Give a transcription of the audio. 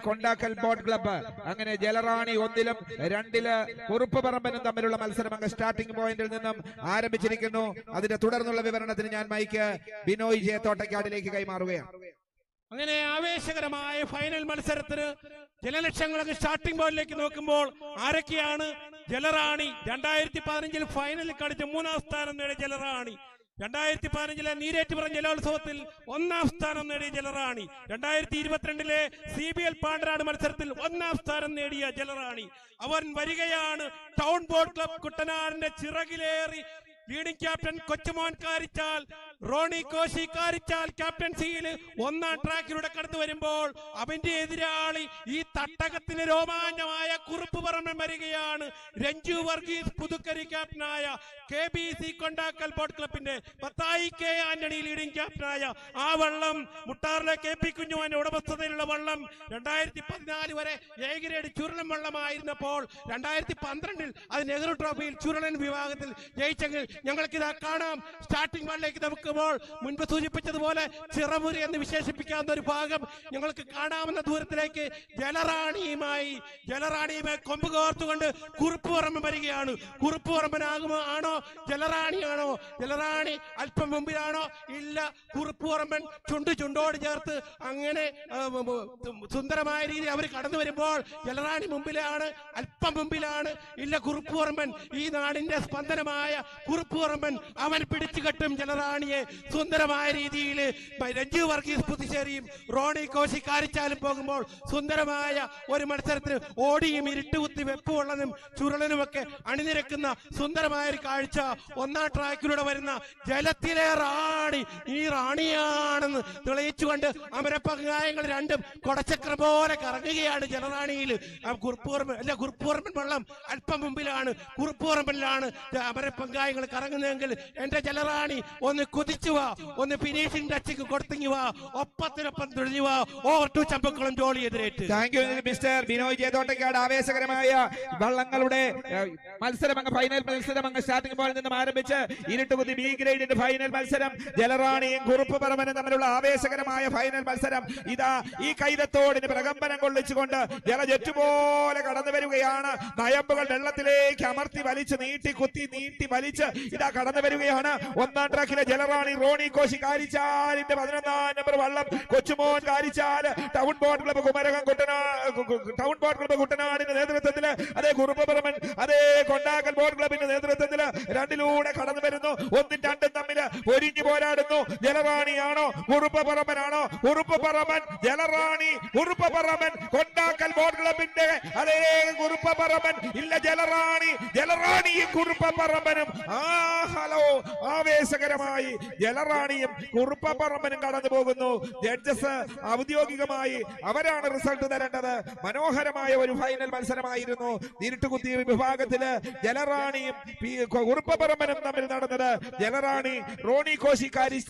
കൊണ്ടാക്കൽ boat club. അങ്ങനെ ജലറാണി 1-ലും 2-ല് കുറുപ്പ് പറമ്പനും തമ്മിലുള്ള മത്സരം അങ്ങ് സ്റ്റാർട്ടിംഗ് പോയിന്റിൽ നിന്നും ആരംഭിച്ചിരിക്കുന്നു. അതിന്റെ തുടർന്നുള്ള വിവരണത്തിന് ഞാൻ മൈക്ക് ബിനോയ് ജെ തോട്ടക്കാടിലേക്ക് കൈമാറുകയാണ്. അങ്ങനെ ആവേശകരമായ ഫൈനൽ മത്സരത്തിന് ജലലക്ഷങ്ങളൊക്കെ സ്റ്റാർട്ടിംഗ് പോയിന്റിലേക്ക് നോക്കുമ്പോൾ ആരൊക്കെയാണ്? ജലറാണി 2015 ഫൈനലിൽ കളിച്ച 3-ാം സ്ഥാനം നേടിയ ജലറാണി, 2015 നീരേറ്റുപുറം ജലോത്സവത്തിൽ 1-ാം സ്ഥാനം നേടിയ ജലറാണി, 2022 CBL പാണ്ടനാട് മത്സരത്തിൽ 1-ാം സ്ഥാനം നേടിയ ജലറാണി. അവൻ വരികയാണ് ടൗൺ ബോട്ട് ക്ലബ് കുട്ടനാടിന്റെ ചിറകിലേറി. ലീഡിംഗ് ക്യാപ്റ്റൻ കൊച്ചുമോൻ കാരിച്ചാൽ, റോണി കോശി കാരിച്ചാൽ ക്യാപ്റ്റൻസിയിൽ 1-ാം ട്രാക്കിലൂടെ കടന്നു വരുമ്പോൾ അവന്റെ എതിരാളി ഈ തട്ടകത്തിന് രോമാഞ്ചമായ കുറുപ്പ് പറമ്പൻ വരികയാണ്. രഞ്ജു വർഗീസ് പുതുക്കരി ക്യാപ്റ്റനായ KBC കൊണ്ടാക്കൽ ബോട്ട് ക്ലബിന്റെ പത്തായി K ആന്റണി ലീഡിംഗ് ക്യാപ്റ്റനായ ആ വള്ളം മുട്ടാറിലെ KP കുഞ്ഞുമോന്റെ ഉടമസ്ഥതയിലുള്ള വള്ളം 2014 വരെ A ഗ്രേഡ് ചുരുളൻ വള്ളമായിരുന്നപ്പോൾ 2012 അത് നെഹ്റു ട്രോഫിയിൽ ചുരുളൻ വിഭാഗത്തിൽ ജയിച്ചെങ്കിൽ ഞങ്ങൾക്കിതാ കാണാം. സ്റ്റാർട്ടിംഗ് വണ്ണിലേക്ക് നോക്കുമ്പോൾ മുൻപ് സൂചിപ്പിച്ചതുപോലെ ചിറമുറി എന്ന് വിശേഷിപ്പിക്കാവുന്ന ഒരു ഭാഗം ഞങ്ങൾക്ക് കാണാവുന്ന ദൂരത്തിലേക്ക് ജലറാണിയുമായി കൊമ്പ് കോർത്തുകൊണ്ട് കുറുപ്പ് പറമ്പൻ വരികയാണ്. കുറുപ്പ് പറമ്പനാകുമോ ആണോ ജലറാണിയാണോ? ജലറാണി അല്പം മുമ്പിലാണോ? ഇല്ല, കുറുപ്പ് പറമ്പൻ ചുണ്ടോട് ചേർത്ത് അങ്ങനെ സുന്ദരമായ രീതിയിൽ അവർ കടന്നു വരുമ്പോൾ ജലറാണി മുമ്പിലാണ്, അല്പം മുമ്പിലാണ്. ഇല്ല, കുറുപ്പ് പറമ്പൻ ഈ നാടിന്റെ സ്പന്ദനമായ കുറുപ്പ് പറമ്പൻ അവൻ പിടിച്ചു കെട്ടും ജലറാണിയെ സുന്ദരമായ രീതിയിൽ. രഞ്ജു വർഗീസ് പുതുശ്ശേരിയും റോണി കോശി കാരിച്ചാലും പോകുമ്പോൾ സുന്ദരമായ ഒരു മത്സരത്തിന് ഓടിയും ഇരുട്ടുകുത്തി വെപ്പുവെള്ളനും ചുരുളനുമൊക്കെ അണിനിരക്കുന്ന സുന്ദരമായ ഒരു കാഴ്ച. 1-ാം ട്രാക്കിലൂടെ വരുന്ന ജലത്തിലെ റാണി ഈ റാണിയാണെന്ന് തെളിയിച്ചുകൊണ്ട് അമരപ്പങ്കായങ്ങൾ രണ്ടും കൊടച്ചക്രം പോലെ കറങ്ങുകയാണ് ജലറാണിയിൽ. കുറുപ്പ് പറമ്പൻ വള്ളം അല്പം മുമ്പിലാണ്, കുറുപ്പ് പറമ്പനിലാണ് അമരപ്പങ്കായങ്ങൾ കറങ്ങുന്നതെങ്കിൽ എന്റെ ജലറാണി ഒന്ന് കുതിച്ചു വാ, ഒന്ന് ഫിനിഷിംഗ് ടച്ചിങ് കൊടുത്തു വാ, ഒപ്പത്തിനൊപ്പം തുഴഞ്ഞു വാ. ഓവർ ടു ചമ്പക്കുളം ജോളി എതിരേറ്റ്. Thank you mister Binoy J Thottakkad. ആവേശകരമായ വള്ളങ്ങളുടെ മത്സരം അങ്ങ് ഫൈനൽ മത്സരം അങ്ങ് സ്റ്റാർട്ടിംഗ് പോയിന്റിൽ നിന്നും ആരംഭിച്ച് ഇരുട്ടുകുത്തി B ഗ്രേഡിന്റെ ഫൈനൽ മത്സരം ജലറാണിയും കുറുപ്പ് പറമ്പനും തമ്മിലുള്ള ആവേശകരമായ ഫൈനൽ മത്സരം ഇതാ ഈ കൈതത്തോടിന് പ്രകമ്പനം കൊള്ളിച്ചുകൊണ്ട് ജലജെറ്റ് പോലെ കടന്നു വരികയാണ്. നയമ്പുകൾ വെള്ളത്തിലേക്ക് അമർത്തി വലിച്ച് നീട്ടി വലിച്ച് ഇതാ കടന്നു വരികയാണ്. 1-ാം ട്രാക്കിലെ ജലറാണി റോണി കോശി കാരിച്ചാലിന്റെ 11-ാം നമ്പർ വള്ളം കൊച്ചുമോൻ കാരിച്ചാൽ ടൗൺ ബോട്ട് ക്ലബ്ബ് കുട്ടനാടിന്റെ നേതൃത്വത്തിൽ, അതേ കുറുപ്പ് പറമ്പൻ അതേ കൊണ്ടാക്കൽ ബോട്ട് ക്ലബിന്റെ നേതൃത്വത്തിൽ 2-ലൂടെ കടന്നു വരുന്നു. 1-ഉം 2-ഉം തമ്മിൽ പൊരിഞ്ഞു പോരാടുന്നു. ജലറാണിയാണോ കുറുപ്പ് പറമ്പനാണോ? കുറുപ്പ് പറമ്പൻ ജലറാണി, കുറുപ്പ് പറമ്പൻ കൊണ്ടാക്കൽ ബോട്ട് ക്ലബിന്റെ അതേ കുറുപ്പ് പറമ്പൻ. ഇല്ല, ജലറാണിയും കുറുപ്പ് പറമ്പനും ഹലോ ആവേശകരമായി ജലറാണിയും കുറുപ്പ് പറമ്പനും കടന്നു പോകുന്നു. ജഡ്ജസ് ഔദ്യോഗികമായി അവരാണ് റിസൾട്ട് തരേണ്ടത്. മനോഹരമായ ഒരു ഫൈനൽ മത്സരമായിരുന്നു ഇരുട്ടുകുത്തി വിഭാഗത്തില് ജലറാണിയും കുറുപ്പ് പറമ്പനും തമ്മിൽ നടന്നത്. ജലറാണി റോണി കോശിക്കാരി